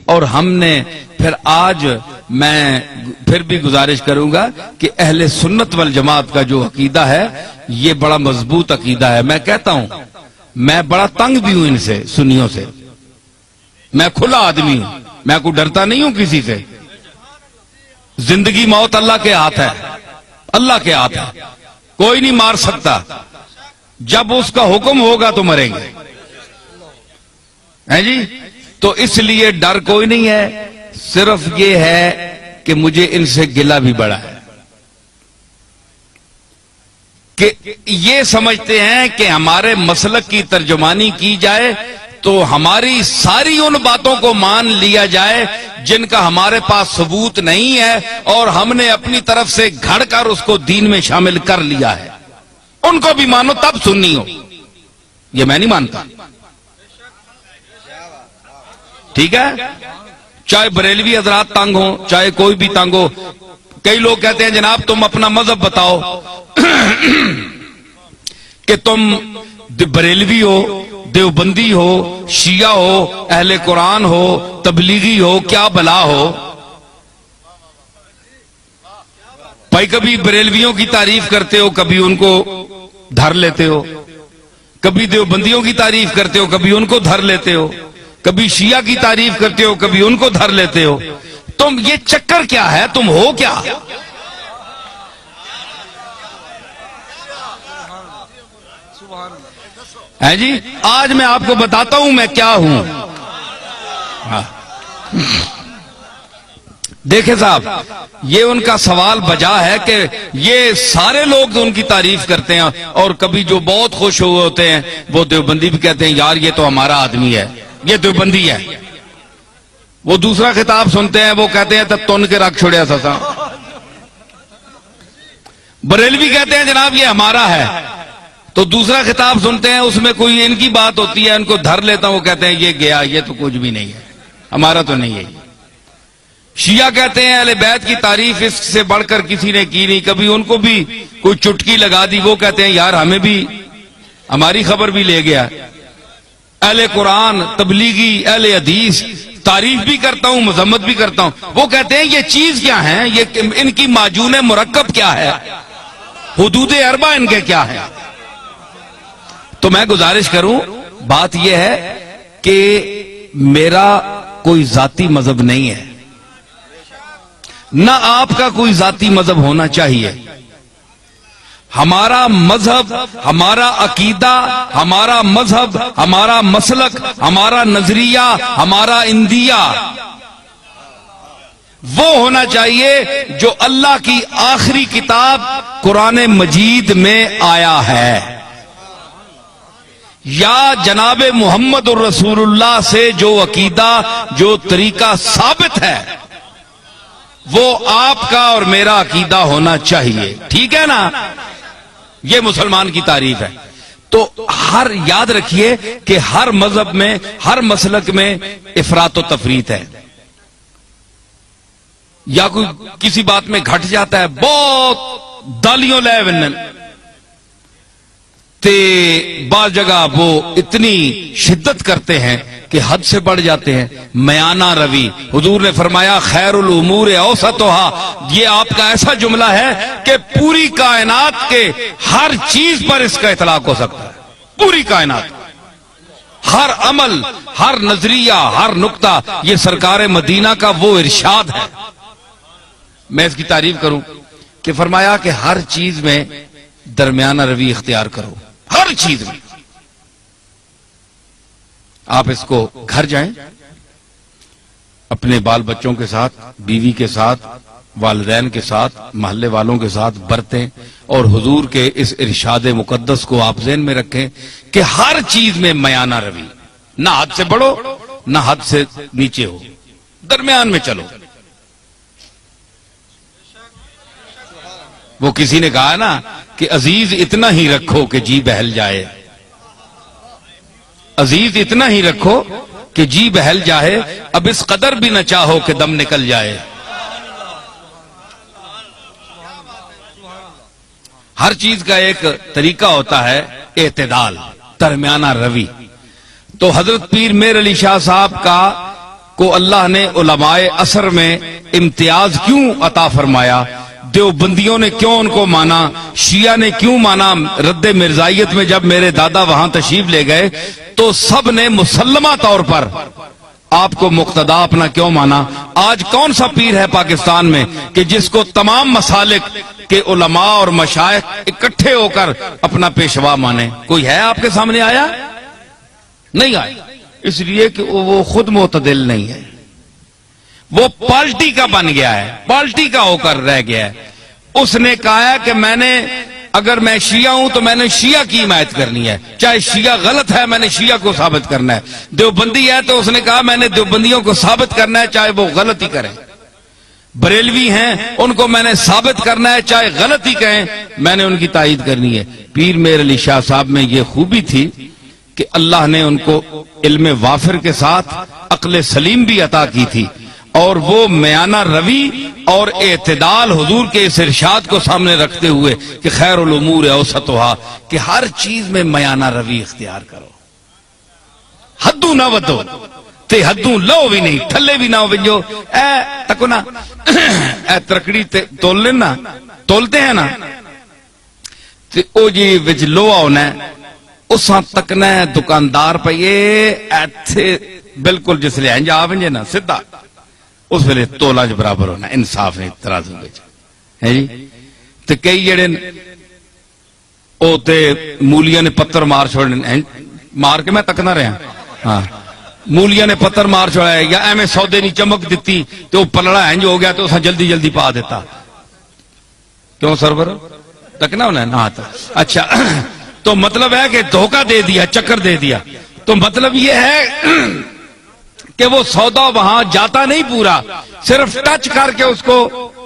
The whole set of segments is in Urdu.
اور ہم نے پھر آج میں پھر بھی گزارش کروں گا کہ اہل سنت والجماعت کا جو عقیدہ ہے یہ بڑا مضبوط عقیدہ ہے. میں کہتا ہوں میں بڑا تنگ بھی ہوں ان سے, سنیوں سے. میں کھلا آدمی ہوں, میں کوئی ڈرتا نہیں ہوں کسی سے. زندگی موت اللہ کے ہاتھ ہے, اللہ کے ہاتھ ہے, کوئی نہیں مار سکتا. جب اس کا حکم ہوگا تو مریں گے, ہیں جی. تو اس لیے ڈر کوئی نہیں ہے, صرف یہ ہے کہ مجھے ان سے گلہ بھی بڑا ہے کہ یہ سمجھتے ہیں کہ ہمارے مسلک کی ترجمانی کی جائے تو ہماری ساری ان باتوں کو مان لیا جائے جن کا ہمارے پاس ثبوت نہیں ہے, اور ہم نے اپنی طرف سے گھڑ کر اس کو دین میں شامل کر لیا ہے. ان کو بھی مانو تب سنی ہو, یہ میں نہیں مانتا. ٹھیک ہے, چاہے بریلوی حضرات تنگ ہوں, چاہے کوئی بھی تنگ ہو. کئی لوگ کہتے ہیں جناب تم اپنا مذہب بتاؤ کہ تم بریلوی ہو, دیوبندی ہو, شیعہ ہو, اہل قرآن ہو, تبلیغی ہو, کیا بلا ہو. بھائی کبھی بریلویوں کی تعریف کرتے ہو, کبھی ان کو دھر لیتے ہو, کبھی دیوبندیوں کی تعریف کرتے ہو, کبھی ان کو دھر لیتے ہو, کبھی شیعہ کی تعریف کرتے ہو, کبھی ان کو دھر لیتے ہو. تم یہ چکر کیا ہے, تم ہو کیا؟ ہے جی, آج میں آپ کو بتاتا ہوں میں کیا ہوں. دیکھیں صاحب, یہ ان کا سوال بجا ہے کہ یہ سارے لوگ ان کی تعریف کرتے ہیں, اور کبھی جو بہت خوش ہوئے ہوتے ہیں وہ دیوبندی بھی کہتے ہیں یار یہ تو ہمارا آدمی ہے, یہ دیوبندی ہے. وہ دوسرا خطاب سنتے ہیں, وہ کہتے ہیں تب تن کے رکھ چھوڑیا سسا. بریلوی کہتے ہیں جناب یہ ہمارا ہے, تو دوسرا خطاب سنتے ہیں اس میں کوئی ان کی بات ہوتی ہے, ان کو دھر لیتا ہوں, وہ کہتے ہیں یہ گیا, یہ تو کچھ بھی نہیں ہے, ہمارا تو نہیں ہے. شیعہ کہتے ہیں اہل بیت کی تعریف اس سے بڑھ کر کسی نے کی نہیں, کبھی ان کو بھی کوئی چٹکی لگا دی, وہ کہتے ہیں یار ہمیں بھی ہماری خبر بھی لے گیا. اہل قرآن, تبلیغی, اہل حدیث تعریف بھی کرتا ہوں, مذمت بھی کرتا ہوں. وہ کہتے ہیں یہ چیز کیا ہے, یہ ان کی معجون مرکب کیا ہے, حدود اربع ان کے کیا ہے. تو میں گزارش کروں, بات یہ ہے کہ میرا کوئی ذاتی مذہب نہیں ہے, نہ آپ کا کوئی ذاتی مذہب ہونا چاہیے. ہمارا مذہب, ہمارا عقیدہ, ہمارا مذہب, ہمارا مسلک, ہمارا نظریہ, ہمارا اندیہ وہ ہونا چاہیے جو اللہ کی آخری کتاب قرآن مجید میں آیا ہے, یا جناب محمد الرسول اللہ سے جو عقیدہ, جو طریقہ ثابت ہے وہ آپ کا اور میرا عقیدہ ہونا چاہیے. ٹھیک ہے نا, یہ مسلمان کی تعریف ہے. تو ہر یاد رکھیے کہ ہر مذہب میں, ہر مسلک میں افراط و تفریط ہے, یا کوئی کسی بات میں گھٹ جاتا ہے, بہت دالیوں لے ونن تے بعض جگہ وہ اتنی شدت کرتے ہیں کہ حد سے بڑھ جاتے ہیں. میانہ روی, حضور نے فرمایا خیر الامور اوسطھا, یہ آپ کا ایسا جملہ ہے کہ پوری کائنات کے ہر چیز پر اس کا اطلاق ہو سکتا ہے. پوری کائنات, ہر عمل, ہر نظریہ, ہر نقطہ, یہ سرکار مدینہ کا وہ ارشاد ہے. میں اس کی تعریف کروں کہ فرمایا کہ ہر چیز میں درمیانہ روی اختیار کرو, ہر چیز میں. آپ اس کو گھر جائیں, اپنے بال بچوں کے ساتھ, بیوی کے ساتھ, والدین کے ساتھ, محلے والوں کے ساتھ برتیں, اور حضور کے اس ارشاد مقدس کو آپ ذہن میں رکھیں کہ ہر چیز میں میانہ روی, نہ حد سے بڑھو نہ حد سے نیچے ہو, درمیان میں چلو. وہ کسی نے کہا نا کہ عزیز اتنا ہی رکھو کہ جی بہل جائے, عزیز اتنا ہی رکھو کہ جی بہل جائے, اب اس قدر بھی نہ چاہو کہ دم نکل جائے. ہر چیز کا ایک طریقہ ہوتا ہے اعتدال, درمیانہ روی. تو حضرت پیر میر علی شاہ صاحب کا کو اللہ نے علماء عصر میں امتیاز کیوں عطا فرمایا، دیوبندیوں نے کیوں ان کو مانا، شیعہ نے کیوں مانا، رد مرزائیت میں جب میرے دادا وہاں تشریف لے گئے تو سب نے مسلمہ طور پر آپ کو مقتدا اپنا کیوں مانا۔ آج کون سا پیر ہے پاکستان میں کہ جس کو تمام مسالک کے علماء اور مشائخ اکٹھے ہو کر اپنا پیشوا مانے؟ کوئی ہے آپ کے سامنے آیا؟ نہیں آیا، اس لیے کہ وہ خود معتدل نہیں ہے، وہ پارٹی کا بن گیا ہے، پارٹی کا ہو کر رہ گیا ہے۔ اس نے کہا ہے کہ اگر میں شیعہ ہوں تو میں نے شیعہ کی حمایت کرنی ہے، چاہے شیعہ غلط ہے میں نے شیعہ کو ثابت کرنا ہے، دیوبندی ہے تو اس نے کہا میں نے دیوبندیوں کو ثابت کرنا ہے چاہے وہ غلط ہی کریں، بریلوی ہیں ان کو میں نے ثابت کرنا ہے چاہے غلط ہی کہیں، میں نے ان کی تائید کرنی ہے۔ پیر میر علی شاہ صاحب میں یہ خوبی تھی کہ اللہ نے ان کو علم وافر کے ساتھ عقل سلیم بھی عطا کی تھی، اور وہ میانہ روی اور اعتدال حضور کے اس ارشاد کو سامنے رکھتے ہوئے کہ خیر الامور اوسطھا، کہ ہر چیز میں میانہ روی اختیار کرو، حدوں نہ ودو تے حدوں لو بھی نہیں، تھلے بھی نہ ہو جو اے تکو نا اے ترکڑی تول لینا تولتے ہیں نا تے او جی وچ لوہا ہونا ہے اساں تکنا ہے دکاندار پہ یہ ایتھے بالکل جس لئے انجا آونجے نا سدھا اس ویلے تولا جو برابر ہونا، انصاف نہیں ترازو بیچ ہے جی۔ تو کئی جڑے او تے مولیاں نے پتھر مار چھوڑنے، مار کے میں تکنا رہا ہاں، مولیاں نے پتھر مار چھوڑا ہے یا ایمیں سودے نہیں چمک دیتی تو پلڑا ہنج ہو گیا تو اساں جلدی جلدی پا دیتا، کیوں سرور تکنا ہونا ہے نا؟ اچھا تو مطلب ہے کہ دھوکہ دے دیا، چکر دے دیا، تو مطلب یہ ہے کہ وہ سودا وہاں جاتا نہیں پورا، صرف ٹچ کر کے اس کو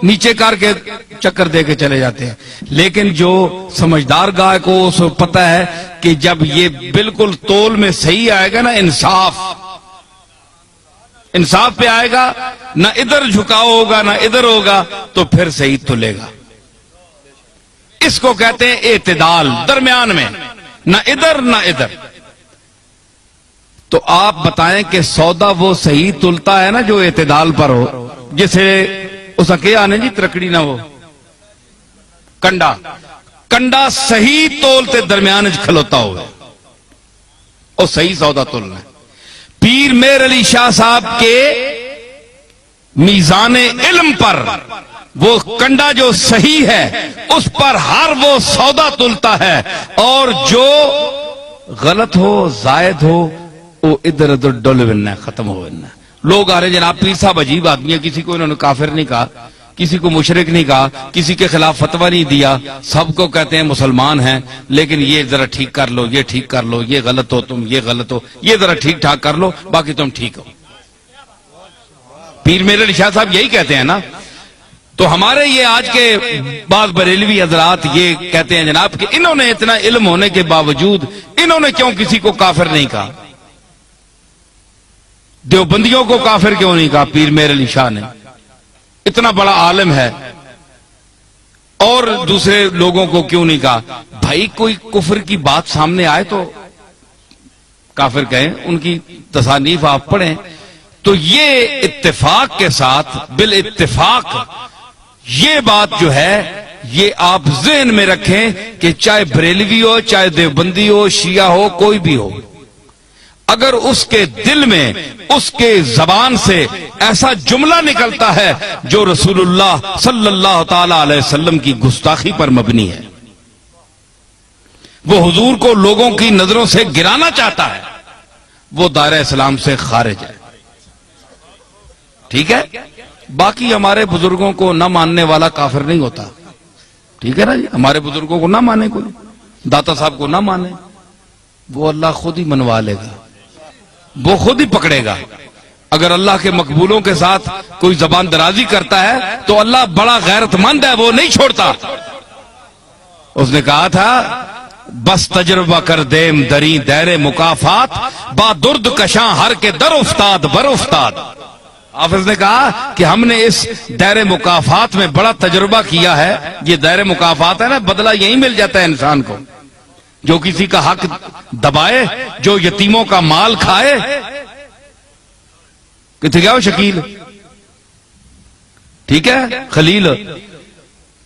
نیچے کر کے چکر دے کے چلے جاتے ہیں۔ لیکن جو سمجھدار گاہ کو اس کو پتا ہے کہ جب یہ بالکل تول میں صحیح آئے گا نا، انصاف پہ آئے گا، نہ ادھر جھکاؤ ہوگا نہ ادھر ہوگا، تو پھر صحیح تلے گا۔ اس کو کہتے ہیں اعتدال، درمیان میں، نہ ادھر نہ ادھر۔ تو آپ بتائیں کہ سودا وہ صحیح تلتا ہے نا جو اعتدال پر ہو، جسے اس کے آنے جی ترکڑی نہ ہو، کنڈا صحیح تولتے درمیان کھلوتا ہوئے اور صحیح سودا تلنا ہے۔ پیر میر علی شاہ صاحب کے میزان علم پر وہ کنڈا جو صحیح ہے اس پر ہر وہ سودا تلتا ہے، اور جو غلط ہو زائد ہو وہ ادھر ادھر ڈول بننا ہے، ختم ہو بننا ہے۔ لوگ آ رہے جناب پیر صاحب عجیب آدمی ہے، کسی کو انہوں نے کافر نہیں کہا، کسی کو مشرک نہیں کہا، کسی کے خلاف فتویٰ نہیں دیا، سب کو کہتے ہیں مسلمان ہیں، لیکن یہ ذرا ٹھیک کر لو، یہ ٹھیک کر لو، یہ غلط ہو تم، یہ غلط ہو، یہ ذرا ٹھیک ٹھاک کر لو، باقی تم ٹھیک ہو۔ پیر میر علی شاہ صاحب یہی کہتے ہیں نا۔ تو ہمارے یہ آج کے بعض بریلوی حضرات یہ کہتے ہیں جناب کہ انہوں نے اتنا علم ہونے کے باوجود انہوں نے کیوں کسی کو کافر نہیں کہا، دیوبندیوں کو کافر کیوں نہیں کہا پیر میر علی شاہ نے، اتنا بڑا عالم ہے، اور دوسرے لوگوں کو کیوں نہیں کہا؟ بھائی کوئی کفر کی بات سامنے آئے تو کافر کہیں، ان کی تصانیف آپ پڑھیں تو یہ اتفاق کے ساتھ بالاتفاق یہ بات جو ہے یہ آپ ذہن میں رکھیں کہ چاہے بریلوی ہو، چاہے دیوبندی ہو، شیعہ ہو، کوئی بھی ہو، اگر اس کے دل میں اس کے زبان سے ایسا جملہ نکلتا ہے جو رسول اللہ صلی اللہ تعالی علیہ وسلم کی گستاخی پر مبنی ہے، وہ حضور کو لوگوں کی نظروں سے گرانا چاہتا ہے، وہ دائرہ اسلام سے خارج ہے۔ ٹھیک ہے، باقی ہمارے بزرگوں کو نہ ماننے والا کافر نہیں ہوتا، ٹھیک ہے نا جی، ہمارے بزرگوں کو نہ مانے، کوئی داتا صاحب کو نہ مانے، وہ اللہ خود ہی منوا لے گا، وہ خود ہی پکڑے گا۔ اگر اللہ کے مقبولوں کے ساتھ کوئی زبان درازی کرتا ہے تو اللہ بڑا غیرت مند ہے، وہ نہیں چھوڑتا۔ اس نے کہا تھا بس تجربہ کر دیم دری دیر مکافات، با درد کشاں ہر کے در افتاد بر افتاد۔ حافظ نے کہا کہ ہم نے اس دائر مکافات میں بڑا تجربہ کیا ہے، یہ دائر مکافات ہے نا، بدلہ یہی مل جاتا ہے انسان کو، جو کسی کا حق دبائے، جو یتیموں کا مال کھائے، کتنے گیا وہ شکیل؟ ٹھیک ہے خلیل،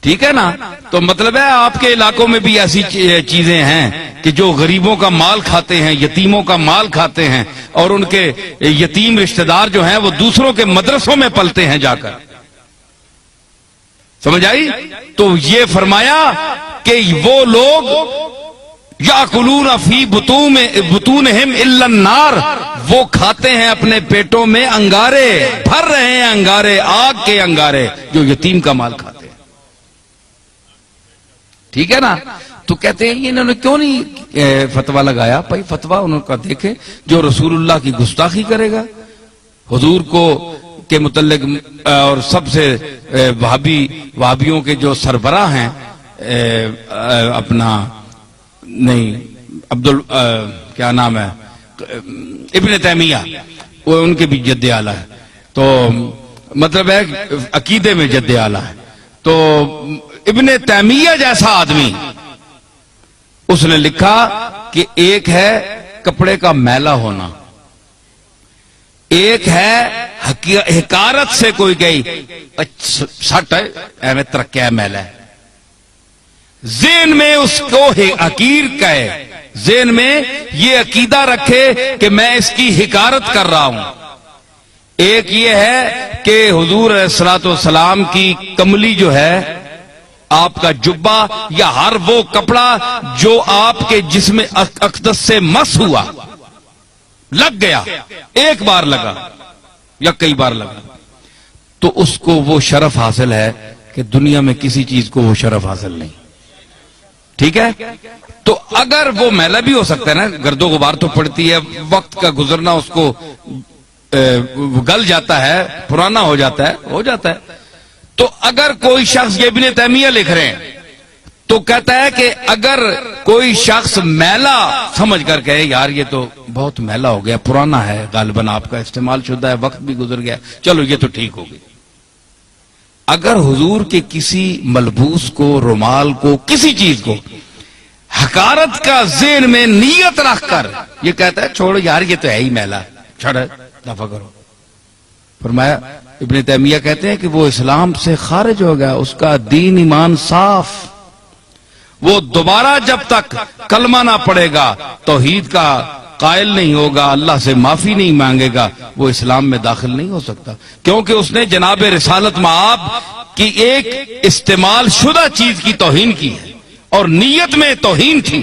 ٹھیک ہے نا؟ تو مطلب ہے آپ کے علاقوں میں بھی ایسی چیزیں ہیں کہ جو غریبوں کا مال کھاتے ہیں، یتیموں کا مال کھاتے ہیں، اور ان کے یتیم رشتہ دار جو ہیں وہ دوسروں کے مدرسوں میں پلتے ہیں جا کر. سمجھ آئی؟ تو یہ فرمایا کہ وہ لوگ یاکلون فی بطونہم الا النار، وہ کھاتے ہیں اپنے پیٹوں میں انگارے، بھر رہے ہیں انگارے، آگ کے انگارے جو یتیم کا مال کھاتے ہیں. ٹھیک ہے نا؟ تو کہتے ہیں انہوں نے کیوں نہیں فتویٰ لگایا؟ بھائی فتویٰ انہوں کا دیکھیں، جو رسول اللہ کی گستاخی کرے گا، حضور کو کے متعلق، اور سب سے وہابیوں کے جو سربراہ ہیں، اپنا نہیں کیا نام ہے، ابن تیمیہ، وہ ان کے بھی جد اعلیٰ ہے. تو مطلب ہے عقیدے میں جد اعلیٰ ہے. تو ابن تیمیہ جیسا آدمی، اس نے لکھا کہ ایک ہے کپڑے کا میلا ہونا، ایک ہے حکارت سے کوئی گئی سٹ ہے ایویں ترکیا میلا ہے، ذہن میں اس کو حقیر کہے، ذہن میں یہ عقیدہ رکھے کہ میں اس کی حکارت کر رہا ہوں. ایک یہ ہے کہ حضور علیہ الصلوۃ والسلام کی کملی جو ہے، آپ کا جبہ یا ہر وہ کپڑا جو آپ کے جسم اقدس سے مس ہوا، لگ گیا، ایک بار لگا یا کئی بار لگا، تو اس کو وہ شرف حاصل ہے کہ دنیا میں کسی چیز کو وہ شرف حاصل نہیں. ٹھیک ہے؟ تو اگر وہ میلا بھی ہو سکتا ہے نا، گرد و غبار تو پڑتی ہے، وقت کا گزرنا اس کو گل جاتا ہے، پرانا ہو جاتا ہے. تو اگر کوئی شخص، یہ ابن تیمیہ لکھ رہے ہیں، تو کہتا ہے کہ اگر کوئی شخص میلا سمجھ کر کہے یار یہ تو بہت میلا ہو گیا، پرانا ہے، غالباً آپ کا استعمال شدہ ہے، وقت بھی گزر گیا، چلو یہ تو ٹھیک ہوگی. اگر حضور کے کسی ملبوس کو، رومال کو، کسی چیز کو حقارت کا ذہن میں نیت رکھ کر یہ کہتا ہے چھوڑو یار یہ تو ہے ہی میلا، چھوڑ دفع کرو، فرمایا ابن تیمیہ کہتے ہیں کہ وہ اسلام سے خارج ہو گیا، اس کا دین ایمان صاف، وہ دوبارہ جب تک کلمہ نہ پڑے گا، توحید کا قائل نہیں ہوگا، اللہ سے معافی نہیں مانگے گا، وہ اسلام میں داخل نہیں ہو سکتا، کیونکہ اس نے جناب رسالت مآب کی ایک استعمال شدہ چیز کی توہین کی ہے، اور نیت میں توہین تھی.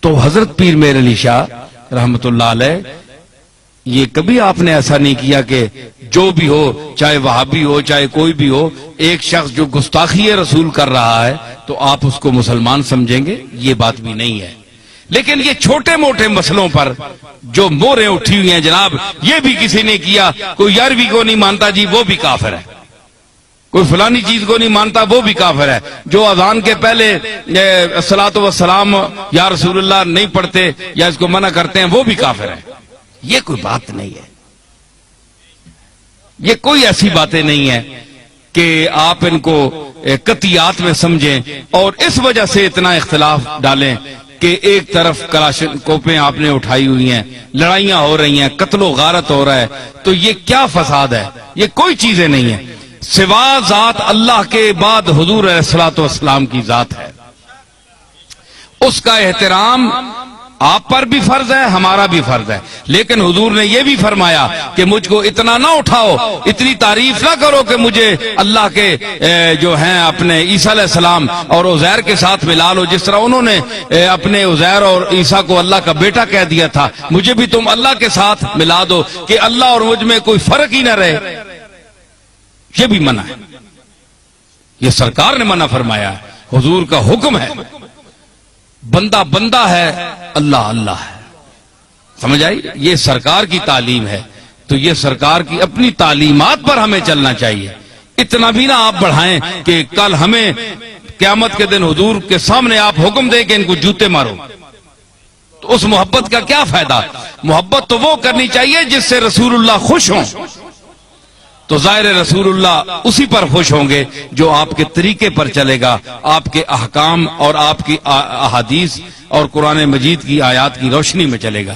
تو حضرت پیر میر علی شاہ رحمت اللہ علیہ، یہ کبھی آپ نے ایسا نہیں کیا کہ جو بھی ہو، چاہے وہابی ہو چاہے کوئی بھی ہو، ایک شخص جو گستاخی رسول کر رہا ہے تو آپ اس کو مسلمان سمجھیں گے، یہ بات بھی نہیں ہے. لیکن یہ چھوٹے موٹے مسئلوں پر جو موریں اٹھی ہوئی ہیں جناب، یہ بھی کسی نے کیا، کوئی 11ویں کو نہیں مانتا جی وہ بھی کافر ہے، کوئی فلانی چیز کو نہیں مانتا وہ بھی کافر ہے، جو اذان کے پہلے الصلاۃ والسلام یا رسول اللہ نہیں پڑھتے یا اس کو منع کرتے ہیں وہ بھی کافر ہے. یہ کوئی بات نہیں ہے، یہ کوئی ایسی باتیں نہیں ہیں کہ آپ ان کو قطعیات میں سمجھیں اور اس وجہ سے اتنا اختلاف ڈالیں کہ ایک طرف کلاشنکوفیں آپ نے اٹھائی ہوئی ہیں، لڑائیاں ہو رہی ہیں، قتل و غارت ہو رہا ہے، تو یہ کیا فساد ہے؟ یہ کوئی چیزیں نہیں ہیں، سوا ذات اللہ کے بعد حضور علیہ الصلوۃ والسلام کی ذات ہے، اس کا احترام آپ پر بھی فرض ہے، ہمارا بھی فرض ہے. لیکن حضور نے یہ بھی فرمایا کہ مجھ کو اتنا نہ اٹھاؤ، اتنی تعریف نہ کرو کہ مجھے اللہ کے جو ہیں اپنے عیسیٰ علیہ السلام اور عزیر کے ساتھ ملا لو، جس طرح انہوں نے اپنے عزیر اور عیسیٰ کو اللہ کا بیٹا کہہ دیا تھا، مجھے بھی تم اللہ کے ساتھ ملا دو کہ اللہ اور مجھ میں کوئی فرق ہی نہ رہے. یہ بھی منع ہے، یہ سرکار نے منع فرمایا ہے، حضور کا حکم ہے. بندہ بندہ ہے، اللہ اللہ ہے. سمجھ آئی؟ یہ سرکار کی تعلیم ہے، تو یہ سرکار کی اپنی تعلیمات پر ہمیں چلنا چاہیے. اتنا بھی نہ آپ بڑھائیں کہ کل ہمیں قیامت کے دن حضور کے سامنے آپ حکم دیں کہ ان کو جوتے مارو، تو اس محبت کا کیا فائدہ؟ محبت تو وہ کرنی چاہیے جس سے رسول اللہ خوش ہوں، تو ظاہر رسول اللہ اسی پر خوش ہوں گے جو آپ کے طریقے پر چلے گا، آپ کے احکام اور آپ کی احادیث اور قرآن مجید کی آیات کی روشنی میں چلے گا.